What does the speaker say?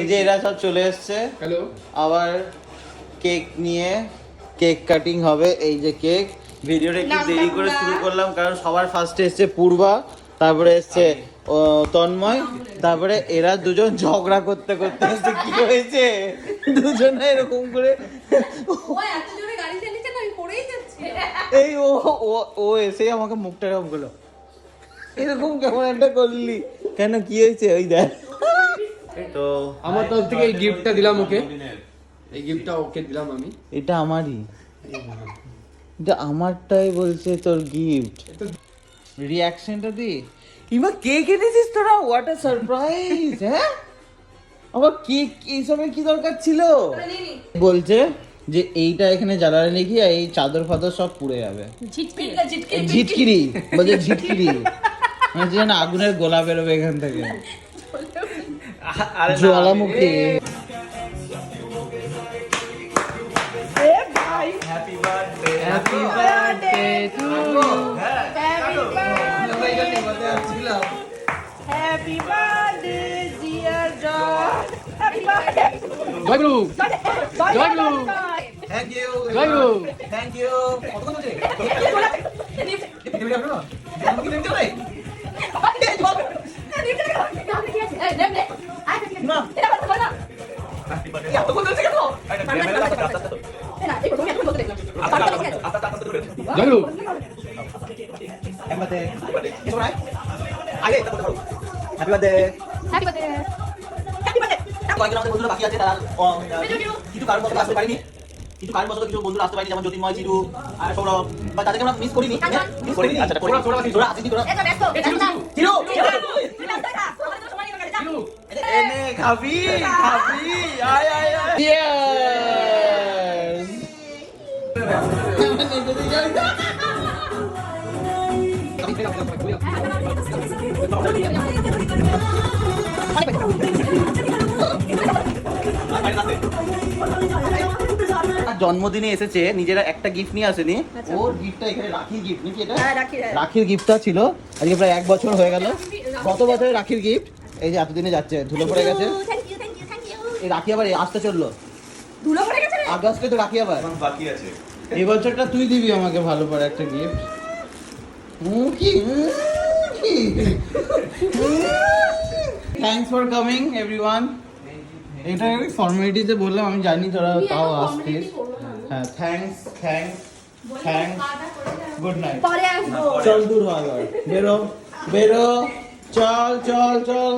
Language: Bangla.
এই যে এরা সব চলে এসছে। হ্যালো। আবার কেক নিয়ে কেক কাটিং হবে। এই যে কেক, ভিডিওটা একটু দেরি করে শুরু করলাম কারণ সবার ফার্স্টে এসছে পূর্বা, তারপরে এসছে তন্ময়, তারপরে এরা দুজন ঝগড়া করতে করতে এসছে। কি হয়েছে দুজনে এরকম করে এই ও এসে আমাকে মুখটা এরকম করলো, এরকম কেমন একটা করলি কেন, কি হয়েছে ওই দেখ। তো আমার তরফ থেকে এই গিফটটা দিলাম ওকে, এই গিফটটা ওকে দিলাম আমি। এটা আমারই, এটা আমারটাই বলছে তোর গিফট। রিঅ্যাকশনটা দি। ইমা কেক এনেছিস তোরা, হোয়াট আ সারপ্রাইজ। হ্যাঁ আবার কেক এইসবের কি দরকার ছিল? বলছে যে এইটা এখানে জ্বালালে নাকি এই চাদর ফাদর সব পুড়ে যাবে। ঝিটকিরি বলছে, ঝিটকিরি মানে যেন আগুনের গোলা বেরোবে এখান থেকে, জ্বালামুখী। Happy birthday. Happy birthday to you. Happy birthday, dear John. Happy birthday. জয় গুরু, জয় গুরু, থ্যাংক ইউ, জয় গুরু। Thank you. কতক্ষণ হচ্ছে? জয় গুরু। Happy birthday. Happy birthday. Happy birthday. কয়েকজন আমাদের বন্ধুরা বাকি আছে, তারা কিছু কারণ মতো আসতে পারিনি, কিছু কারণ মতো কিছু বন্ধুরা আসতে পারিনি, যেমন জ্যোতির্ময়, চিরু আর সৌরভ, বা তাদেরকে আমরা মিস করিনি। মিস করিনি, আচ্ছা তোরা আসিস তোরা। চিরু এনে খাবি, খাবি, আয় আয় আয়। চিয়ার্স। জন্মদিনে এসেছে, নিজেরা একটা গিফট নিয়ে আসেনি, ওর গিফটটা এখানে রাখির গিফট নাকি এটা? রাখির গিফটটা ছিল, আজকে প্রায় 1 বছর হয়ে গেল। গত বছরের রাখির গিফট, এই যে এতদিনে যাচ্ছে, ধুলো পড়ে গেছে। এই রাখি আবার আসতে চললো, ধুলো পড়ে গেছে। আগস্টে তো রাখি আবার বাকি আছে। এই বছরটা তুই দিবি আমাকে ভালো করে একটা gift. Thanks for coming everyone. এটা ফর্মালিটিতে বললাম, আমি জানি তোরা তাও আসছিস। হ্যাঁ thanks, thanks, thanks, good night. পরে আসবো। চল দূর হ, বেরো বেরো, চল চল চল।